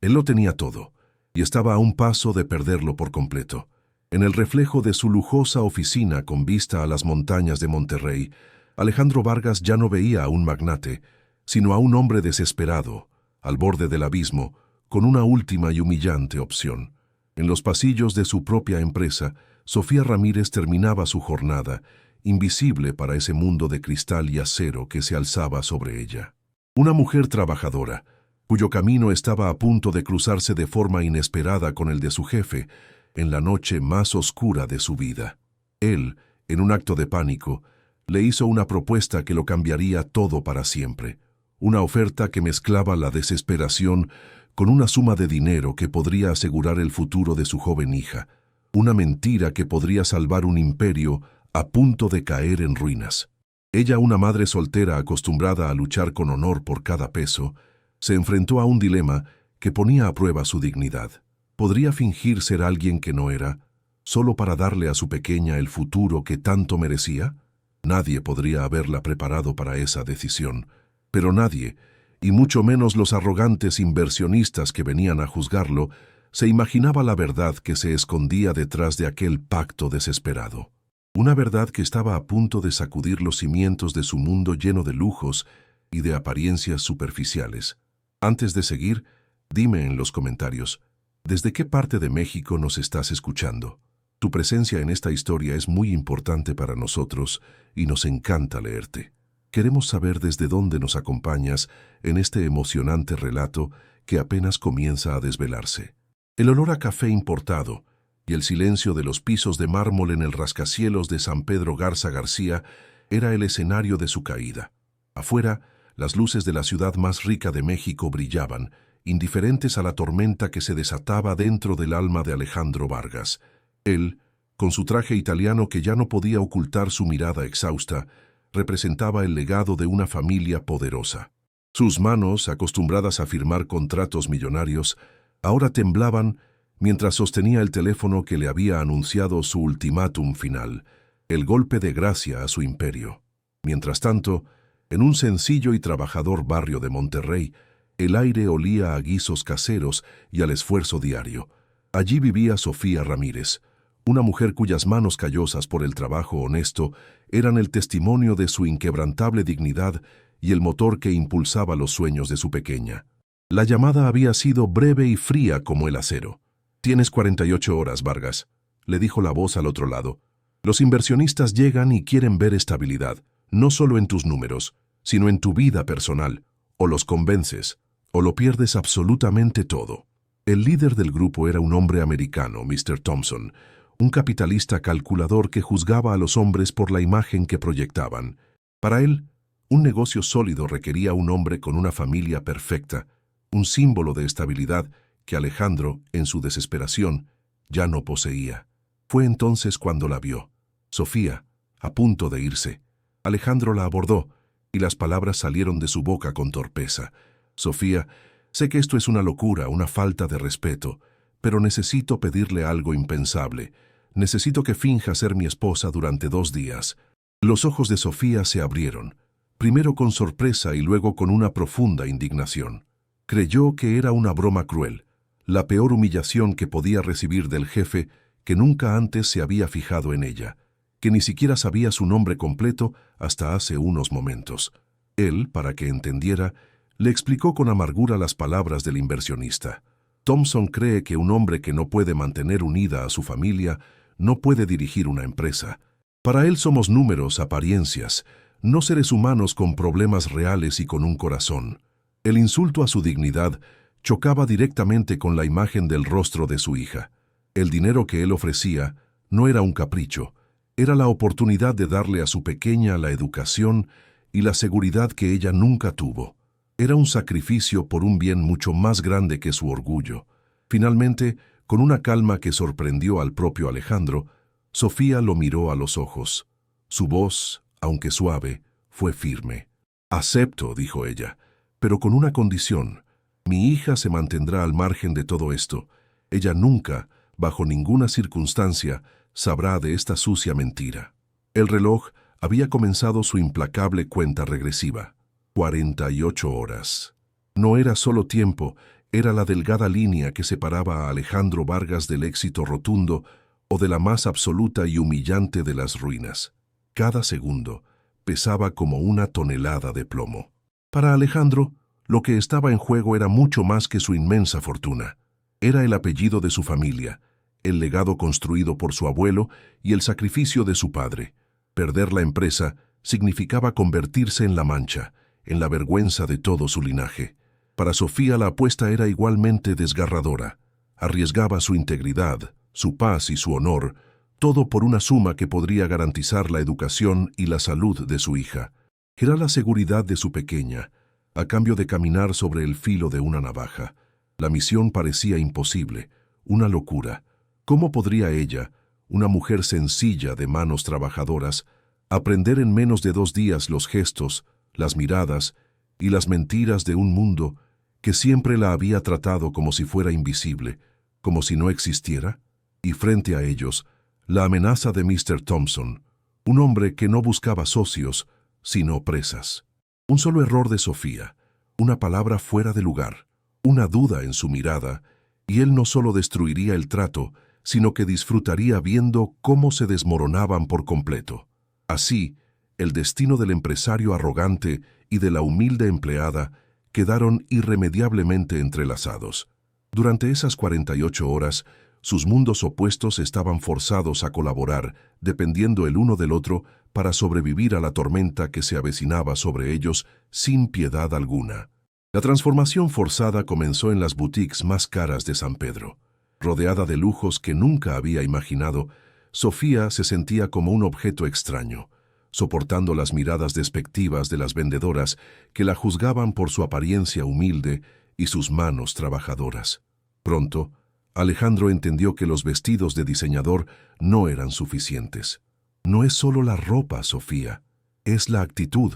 Él lo tenía todo, y estaba a un paso de perderlo por completo. En el reflejo de su lujosa oficina con vista a las montañas de Monterrey, Alejandro Vargas ya no veía a un magnate, sino a un hombre desesperado, al borde del abismo, con una última y humillante opción. En los pasillos de su propia empresa, Sofía Ramírez terminaba su jornada, invisible para ese mundo de cristal y acero que se alzaba sobre ella. Una mujer trabajadora, cuyo camino estaba a punto de cruzarse de forma inesperada con el de su jefe, en la noche más oscura de su vida. Él, en un acto de pánico, le hizo una propuesta que lo cambiaría todo para siempre. Una oferta que mezclaba la desesperación con una suma de dinero que podría asegurar el futuro de su joven hija. Una mentira que podría salvar un imperio a punto de caer en ruinas. Ella, una madre soltera acostumbrada a luchar con honor por cada peso, se enfrentó a un dilema que ponía a prueba su dignidad. ¿Podría fingir ser alguien que no era, solo para darle a su pequeña el futuro que tanto merecía? Nadie podría haberla preparado para esa decisión, pero nadie, y mucho menos los arrogantes inversionistas que venían a juzgarlo, se imaginaba la verdad que se escondía detrás de aquel pacto desesperado. Una verdad que estaba a punto de sacudir los cimientos de su mundo lleno de lujos y de apariencias superficiales. Antes de seguir, dime en los comentarios, ¿desde qué parte de México nos estás escuchando? Tu presencia en esta historia es muy importante para nosotros y nos encanta leerte. Queremos saber desde dónde nos acompañas en este emocionante relato que apenas comienza a desvelarse. El olor a café importado y el silencio de los pisos de mármol en el rascacielos de San Pedro Garza García era el escenario de su caída. Afuera, las luces de la ciudad más rica de México brillaban, indiferentes a la tormenta que se desataba dentro del alma de Alejandro Vargas. Él, con su traje italiano que ya no podía ocultar su mirada exhausta, representaba el legado de una familia poderosa. Sus manos, acostumbradas a firmar contratos millonarios, ahora temblaban mientras sostenía el teléfono que le había anunciado su ultimátum final, el golpe de gracia a su imperio. Mientras tanto, en un sencillo y trabajador barrio de Monterrey, el aire olía a guisos caseros y al esfuerzo diario. Allí vivía Sofía Ramírez, una mujer cuyas manos callosas por el trabajo honesto eran el testimonio de su inquebrantable dignidad y el motor que impulsaba los sueños de su pequeña. La llamada había sido breve y fría como el acero. «Tienes 48 horas, Vargas», le dijo la voz al otro lado. «Los inversionistas llegan y quieren ver estabilidad, no solo en tus números, sino en tu vida personal. O los convences, o lo pierdes absolutamente todo». El líder del grupo era un hombre americano, Mr. Thompson, un capitalista calculador que juzgaba a los hombres por la imagen que proyectaban. Para él, un negocio sólido requería un hombre con una familia perfecta, un símbolo de estabilidad que Alejandro, en su desesperación, ya no poseía. Fue entonces cuando la vio. Sofía, a punto de irse. Alejandro la abordó, y las palabras salieron de su boca con torpeza. «Sofía, sé que esto es una locura, una falta de respeto, pero necesito pedirle algo impensable. Necesito que finja ser mi esposa durante 2 días». Los ojos de Sofía se abrieron, primero con sorpresa y luego con una profunda indignación. Creyó que era una broma cruel, la peor humillación que podía recibir del jefe que nunca antes se había fijado en ella, que ni siquiera sabía su nombre completo hasta hace unos momentos. Él, para que entendiera, le explicó con amargura las palabras del inversionista. Thompson cree que un hombre que no puede mantener unida a su familia no puede dirigir una empresa. Para él somos números, apariencias, no seres humanos con problemas reales y con un corazón. El insulto a su dignidad chocaba directamente con la imagen del rostro de su hija. El dinero que él ofrecía no era un capricho, era la oportunidad de darle a su pequeña la educación y la seguridad que ella nunca tuvo. Era un sacrificio por un bien mucho más grande que su orgullo. Finalmente, con una calma que sorprendió al propio Alejandro, Sofía lo miró a los ojos. Su voz, aunque suave, fue firme. «Acepto», dijo ella, «pero con una condición. Mi hija se mantendrá al margen de todo esto. Ella nunca, bajo ninguna circunstancia, sabrá de esta sucia mentira». El reloj había comenzado su implacable cuenta regresiva. 48 horas. No era solo tiempo, era la delgada línea que separaba a Alejandro Vargas del éxito rotundo o de la más absoluta y humillante de las ruinas. Cada segundo pesaba como una tonelada de plomo. Para Alejandro, lo que estaba en juego era mucho más que su inmensa fortuna. Era el apellido de su familia, el legado construido por su abuelo y el sacrificio de su padre. Perder la empresa significaba convertirse en la mancha, en la vergüenza de todo su linaje. Para Sofía la apuesta era igualmente desgarradora. Arriesgaba su integridad, su paz y su honor, todo por una suma que podría garantizar la educación y la salud de su hija. Era la seguridad de su pequeña, a cambio de caminar sobre el filo de una navaja. La misión parecía imposible, una locura. ¿Cómo podría ella, una mujer sencilla de manos trabajadoras, aprender en menos de 2 días los gestos, las miradas y las mentiras de un mundo que siempre la había tratado como si fuera invisible, como si no existiera? Y frente a ellos, la amenaza de Mr. Thompson, un hombre que no buscaba socios, sino presas. Un solo error de Sofía, una palabra fuera de lugar, una duda en su mirada, y él no solo destruiría el trato, sino que disfrutaría viendo cómo se desmoronaban por completo. Así, el destino del empresario arrogante y de la humilde empleada quedaron irremediablemente entrelazados. Durante esas 48 horas, sus mundos opuestos estaban forzados a colaborar, dependiendo el uno del otro, para sobrevivir a la tormenta que se avecinaba sobre ellos sin piedad alguna. La transformación forzada comenzó en las boutiques más caras de San Pedro. Rodeada de lujos que nunca había imaginado, Sofía se sentía como un objeto extraño, soportando las miradas despectivas de las vendedoras que la juzgaban por su apariencia humilde y sus manos trabajadoras. Pronto, Alejandro entendió que los vestidos de diseñador no eran suficientes. «No es solo la ropa, Sofía, es la actitud»,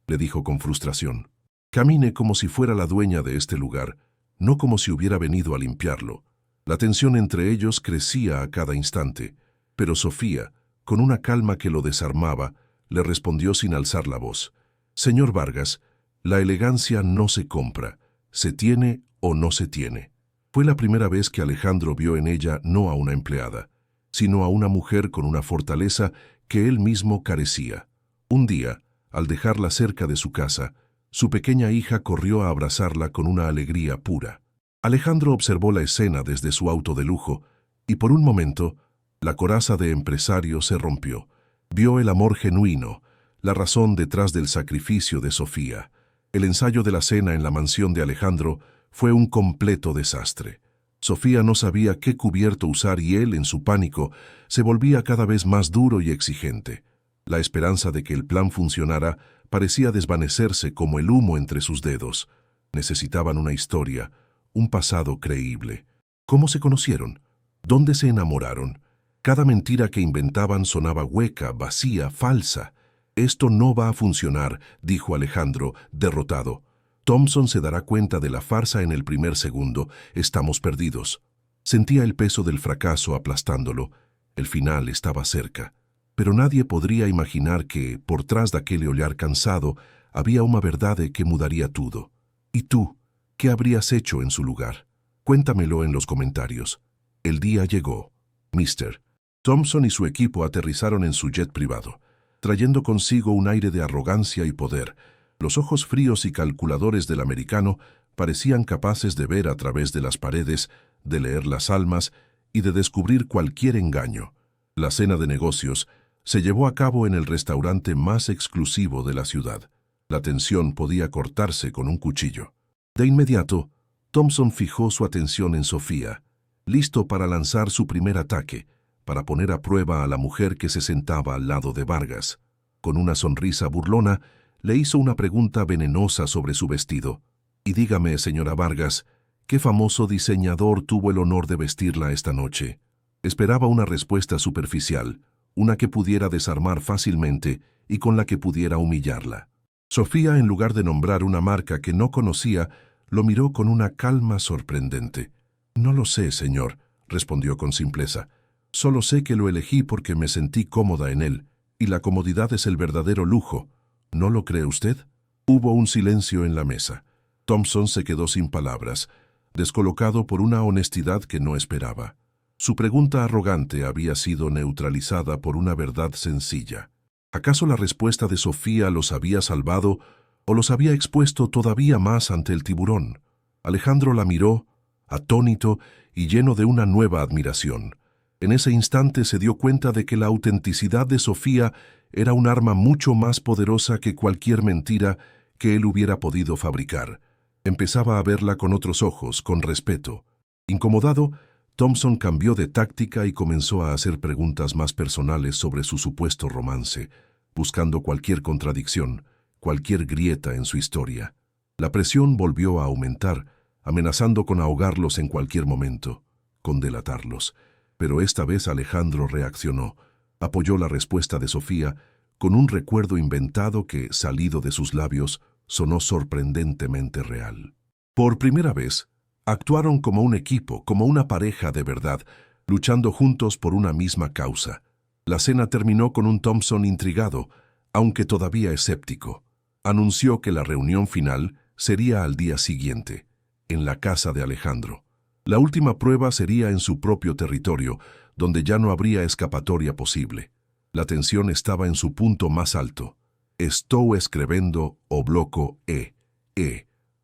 le dijo con frustración. «Camine como si fuera la dueña de este lugar, no como si hubiera venido a limpiarlo». La tensión entre ellos crecía a cada instante, pero Sofía, con una calma que lo desarmaba, le respondió sin alzar la voz. «Señor Vargas, la elegancia no se compra, se tiene o no se tiene». Fue la primera vez que Alejandro vio en ella no a una empleada, sino a una mujer con una fortaleza que él mismo carecía. Un día, al dejarla cerca de su casa, su pequeña hija corrió a abrazarla con una alegría pura. Alejandro observó la escena desde su auto de lujo y por un momento la coraza de empresario se rompió. Vio el amor genuino, la razón detrás del sacrificio de Sofía. El ensayo de la cena en la mansión de Alejandro fue un completo desastre. Sofía no sabía qué cubierto usar y él, en su pánico, se volvía cada vez más duro y exigente. La esperanza de que el plan funcionara parecía desvanecerse como el humo entre sus dedos. Necesitaban una historia, un pasado creíble. ¿Cómo se conocieron? ¿Dónde se enamoraron? Cada mentira que inventaban sonaba hueca, vacía, falsa. «Esto no va a funcionar», dijo Alejandro, derrotado. «Thompson se dará cuenta de la farsa en el primer segundo. Estamos perdidos». Sentía el peso del fracaso aplastándolo. El final estaba cerca. Pero nadie podría imaginar que, por tras de aquel olhar cansado, había una verdad que mudaría todo. «¿Y tú? ¿Qué habrías hecho en su lugar? Cuéntamelo en los comentarios». El día llegó. Mr. Thompson y su equipo aterrizaron en su jet privado, trayendo consigo un aire de arrogancia y poder. Los ojos fríos y calculadores del americano parecían capaces de ver a través de las paredes, de leer las almas y de descubrir cualquier engaño. La cena de negocios se llevó a cabo en el restaurante más exclusivo de la ciudad. La tensión podía cortarse con un cuchillo. De inmediato, Thompson fijó su atención en Sofía, listo para lanzar su primer ataque, para poner a prueba a la mujer que se sentaba al lado de Vargas. Con una sonrisa burlona, le hizo una pregunta venenosa sobre su vestido. «Y dígame, señora Vargas, ¿qué famoso diseñador tuvo el honor de vestirla esta noche?» Esperaba una respuesta superficial, una que pudiera desarmar fácilmente y con la que pudiera humillarla. Sofía, en lugar de nombrar una marca que no conocía, lo miró con una calma sorprendente. «No lo sé, señor», respondió con simpleza. «Solo sé que lo elegí porque me sentí cómoda en él, y la comodidad es el verdadero lujo. ¿No lo cree usted?» Hubo un silencio en la mesa. Thompson se quedó sin palabras. descolocado por una honestidad que no esperaba. Su pregunta arrogante había sido neutralizada por una verdad sencilla. ¿Acaso la respuesta de Sofía los había salvado o los había expuesto todavía más ante el tiburón? Alejandro la miró, atónito y lleno de una nueva admiración. En ese instante se dio cuenta de que la autenticidad de Sofía era un arma mucho más poderosa que cualquier mentira que él hubiera podido fabricar. Empezaba a verla con otros ojos, con respeto. Incomodado, Thompson cambió de táctica y comenzó a hacer preguntas más personales sobre su supuesto romance, buscando cualquier contradicción, cualquier grieta en su historia. La presión volvió a aumentar, amenazando con ahogarlos en cualquier momento, con delatarlos. Pero esta vez Alejandro reaccionó. Apoyó la respuesta de Sofía con un recuerdo inventado que, salido de sus labios, sonó sorprendentemente real. Por primera vez, actuaron como un equipo, como una pareja de verdad, luchando juntos por una misma causa. La cena terminó con un Thompson intrigado, aunque todavía escéptico. Anunció que la reunión final sería al día siguiente, en la casa de Alejandro. La última prueba sería en su propio territorio, donde ya no habría escapatoria posible. La tensión estaba en su punto más alto. Estou escrevendo o bloco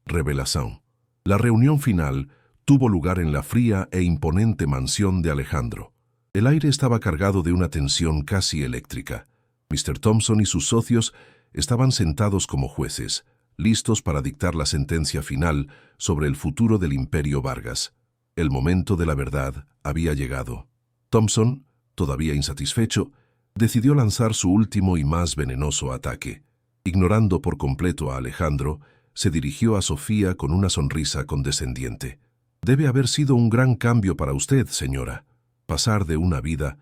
revelación. La reunión final tuvo lugar en la fría e imponente mansión de Alejandro. El aire estaba cargado de una tensión casi eléctrica. Mr. Thompson y sus socios estaban sentados como jueces, listos para dictar la sentencia final sobre el futuro del Imperio Vargas. El momento de la verdad había llegado. Thompson, todavía insatisfecho, decidió lanzar su último y más venenoso ataque. Ignorando por completo a Alejandro, se dirigió a Sofía con una sonrisa condescendiente. «Debe haber sido un gran cambio para usted, señora. Pasar de una vida,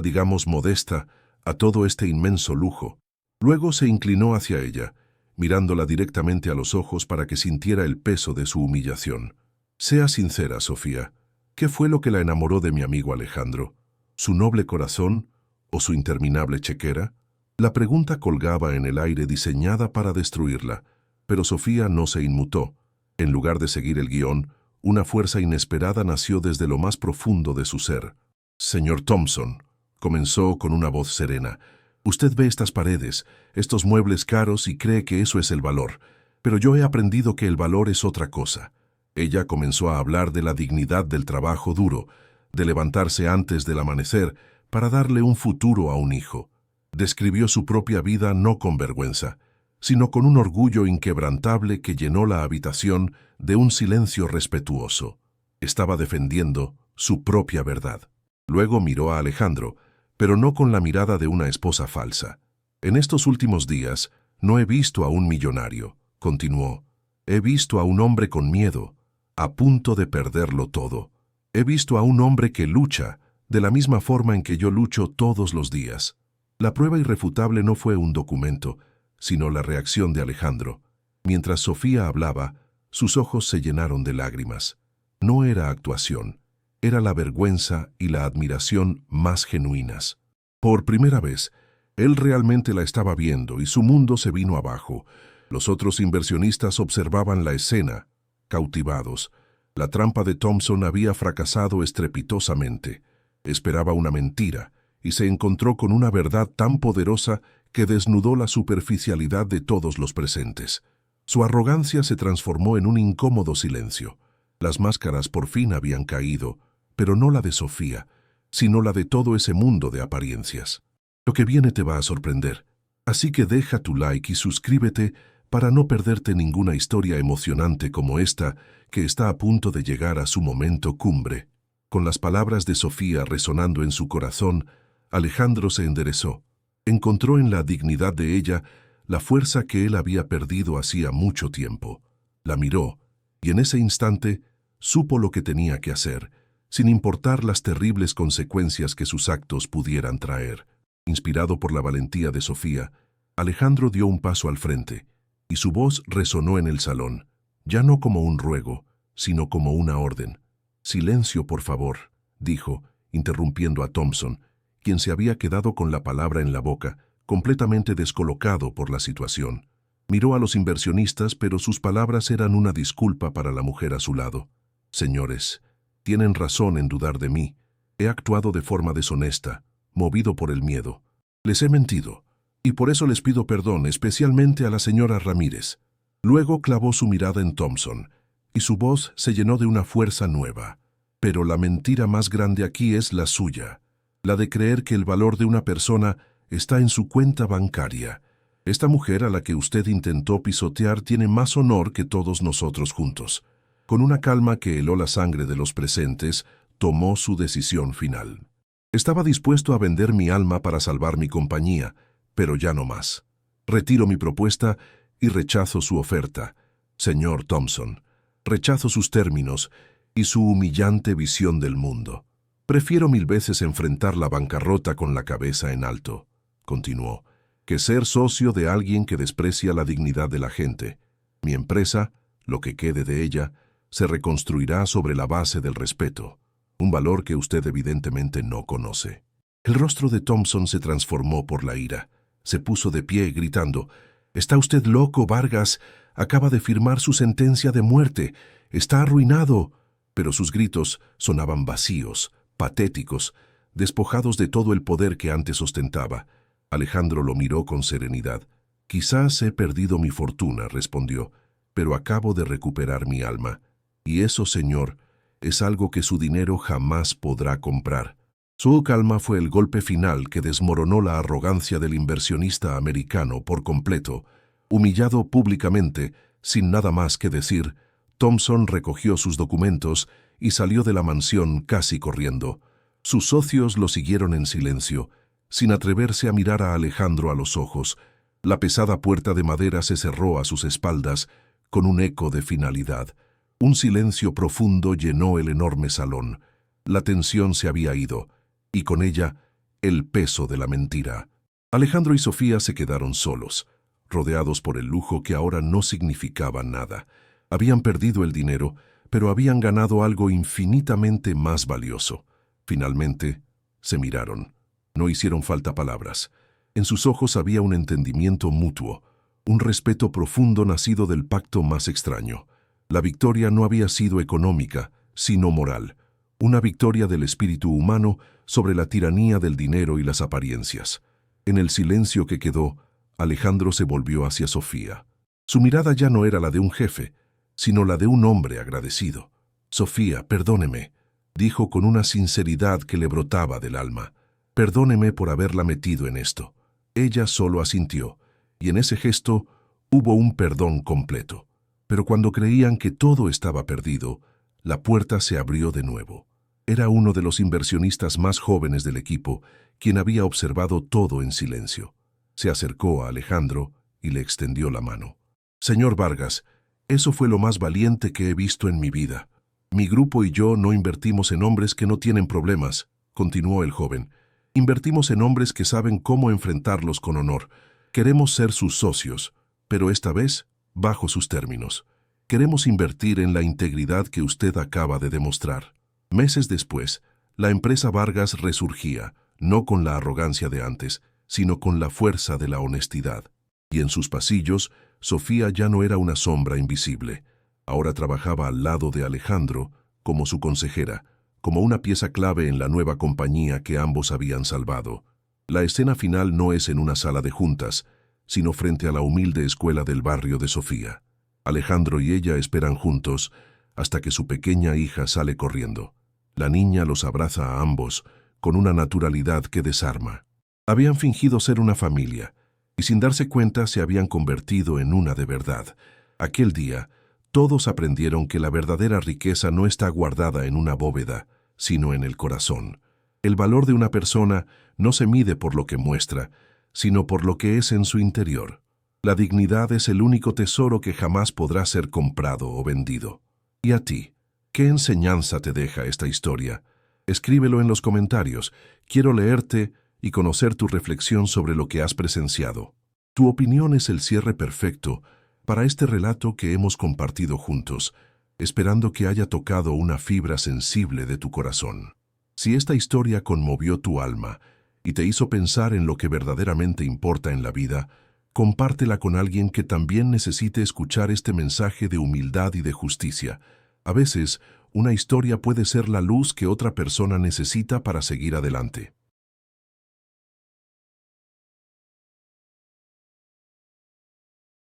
digamos modesta, a todo este inmenso lujo». Luego se inclinó hacia ella, mirándola directamente a los ojos para que sintiera el peso de su humillación. «Sea sincera, Sofía. ¿Qué fue lo que la enamoró de mi amigo Alejandro? ¿Su noble corazón o su interminable chequera?» La pregunta colgaba en el aire, diseñada para destruirla, pero Sofía no se inmutó. En lugar de seguir el guión, una fuerza inesperada nació desde lo más profundo de su ser. «Señor Thompson», comenzó con una voz serena, «usted ve estas paredes, estos muebles caros y cree que eso es el valor, pero yo he aprendido que el valor es otra cosa». Ella comenzó a hablar de la dignidad del trabajo duro, de levantarse antes del amanecer para darle un futuro a un hijo. Describió su propia vida no con vergüenza, sino con un orgullo inquebrantable que llenó la habitación de un silencio respetuoso. Estaba defendiendo su propia verdad. Luego miró a Alejandro, pero no con la mirada de una esposa falsa. «En estos últimos días no he visto a un millonario», continuó. «He visto a un hombre con miedo, a punto de perderlo todo. He visto a un hombre que lucha de la misma forma en que yo lucho todos los días». La prueba irrefutable no fue un documento, sino la reacción de Alejandro. Mientras Sofía hablaba, sus ojos se llenaron de lágrimas. No era actuación, era la vergüenza y la admiración más genuinas. Por primera vez, él realmente la estaba viendo y su mundo se vino abajo. Los otros inversionistas observaban la escena, cautivados. La trampa de Thompson había fracasado estrepitosamente. Esperaba una mentira y se encontró con una verdad tan poderosa que desnudó la superficialidad de todos los presentes. Su arrogancia se transformó en un incómodo silencio. Las máscaras por fin habían caído, pero no la de Sofía, sino la de todo ese mundo de apariencias. Lo que viene te va a sorprender, así que deja tu like y suscríbete para no perderte ninguna historia emocionante como esta que está a punto de llegar a su momento cumbre. Con las palabras de Sofía resonando en su corazón, Alejandro se enderezó. Encontró en la dignidad de ella la fuerza que él había perdido hacía mucho tiempo. La miró, y en ese instante supo lo que tenía que hacer, sin importar las terribles consecuencias que sus actos pudieran traer. Inspirado por la valentía de Sofía, Alejandro dio un paso al frente, y su voz resonó en el salón, ya no como un ruego, sino como una orden. «Silencio, por favor», dijo, interrumpiendo a Thompson, quien se había quedado con la palabra en la boca, completamente descolocado por la situación. Miró a los inversionistas, pero sus palabras eran una disculpa para la mujer a su lado. Señores, tienen razón en dudar de mí. He actuado de forma deshonesta, movido por el miedo. Les he mentido, y por eso les pido perdón, especialmente a la señora Ramírez. Luego clavó su mirada en Thompson, y su voz se llenó de una fuerza nueva. Pero la mentira más grande aquí es la suya, la de creer que el valor de una persona está en su cuenta bancaria. Esta mujer a la que usted intentó pisotear tiene más honor que todos nosotros juntos. Con una calma que heló la sangre de los presentes, tomó su decisión final. Estaba dispuesto a vender mi alma para salvar mi compañía, pero ya no más. Retiro mi propuesta y rechazo su oferta. Señor Thompson, rechazo sus términos y su humillante visión del mundo. Prefiero 1000 veces enfrentar la bancarrota con la cabeza en alto, continuó, que ser socio de alguien que desprecia la dignidad de la gente. Mi empresa, lo que quede de ella, se reconstruirá sobre la base del respeto, un valor que usted evidentemente no conoce. El rostro de Thompson se transformó por la ira. Se puso de pie gritando, «¿Está usted loco, Vargas? Acaba de firmar su sentencia de muerte. Está arruinado». Pero sus gritos sonaban vacíos, patéticos, despojados de todo el poder que antes ostentaba. Alejandro lo miró con serenidad. «Quizás he perdido mi fortuna», respondió, «pero acabo de recuperar mi alma. Y eso, señor, es algo que su dinero jamás podrá comprar». Su calma fue el golpe final que desmoronó la arrogancia del inversionista americano por completo. Humillado públicamente, sin nada más que decir, Thompson recogió sus documentos y salió de la mansión casi corriendo. Sus socios lo siguieron en silencio, sin atreverse a mirar a Alejandro a los ojos. La pesada puerta de madera se cerró a sus espaldas con un eco de finalidad. Un silencio profundo llenó el enorme salón. La tensión se había ido, y con ella, el peso de la mentira. Alejandro y Sofía se quedaron solos, rodeados por el lujo que ahora no significaba nada. Habían perdido el dinero, pero habían ganado algo infinitamente más valioso. Finalmente, se miraron. No hicieron falta palabras. En sus ojos había un entendimiento mutuo, un respeto profundo nacido del pacto más extraño. La victoria no había sido económica, sino moral. Una victoria del espíritu humano sobre la tiranía del dinero y las apariencias. En el silencio que quedó, Alejandro se volvió hacia Sofía. Su mirada ya no era la de un jefe, sino la de un hombre agradecido. «Sofía, perdóneme», dijo con una sinceridad que le brotaba del alma. «Perdóneme por haberla metido en esto». Ella solo asintió, y en ese gesto hubo un perdón completo. Pero cuando creían que todo estaba perdido, la puerta se abrió de nuevo. Era uno de los inversionistas más jóvenes del equipo, quien había observado todo en silencio. Se acercó a Alejandro y le extendió la mano. «Señor Vargas, eso fue lo más valiente que he visto en mi vida. Mi grupo y yo no invertimos en hombres que no tienen problemas», continuó el joven. «Invertimos en hombres que saben cómo enfrentarlos con honor. Queremos ser sus socios, pero esta vez bajo sus términos. Queremos invertir en la integridad que usted acaba de demostrar». Meses después, la empresa Vargas resurgía, no con la arrogancia de antes, sino con la fuerza de la honestidad. Y en sus pasillos, Sofía ya no era una sombra invisible. Ahora trabajaba al lado de Alejandro, como su consejera, como una pieza clave en la nueva compañía que ambos habían salvado. La escena final no es en una sala de juntas, sino frente a la humilde escuela del barrio de Sofía. Alejandro y ella esperan juntos hasta que su pequeña hija sale corriendo. La niña los abraza a ambos con una naturalidad que desarma. Habían fingido ser una familia, y sin darse cuenta se habían convertido en una de verdad. Aquel día, todos aprendieron que la verdadera riqueza no está guardada en una bóveda, sino en el corazón. El valor de una persona no se mide por lo que muestra, sino por lo que es en su interior. La dignidad es el único tesoro que jamás podrá ser comprado o vendido. ¿Y a ti? ¿Qué enseñanza te deja esta historia? Escríbelo en los comentarios. Quiero leerte y conocer tu reflexión sobre lo que has presenciado. Tu opinión es el cierre perfecto para este relato que hemos compartido juntos, esperando que haya tocado una fibra sensible de tu corazón. Si esta historia conmovió tu alma y te hizo pensar en lo que verdaderamente importa en la vida, compártela con alguien que también necesite escuchar este mensaje de humildad y de justicia. A veces, una historia puede ser la luz que otra persona necesita para seguir adelante.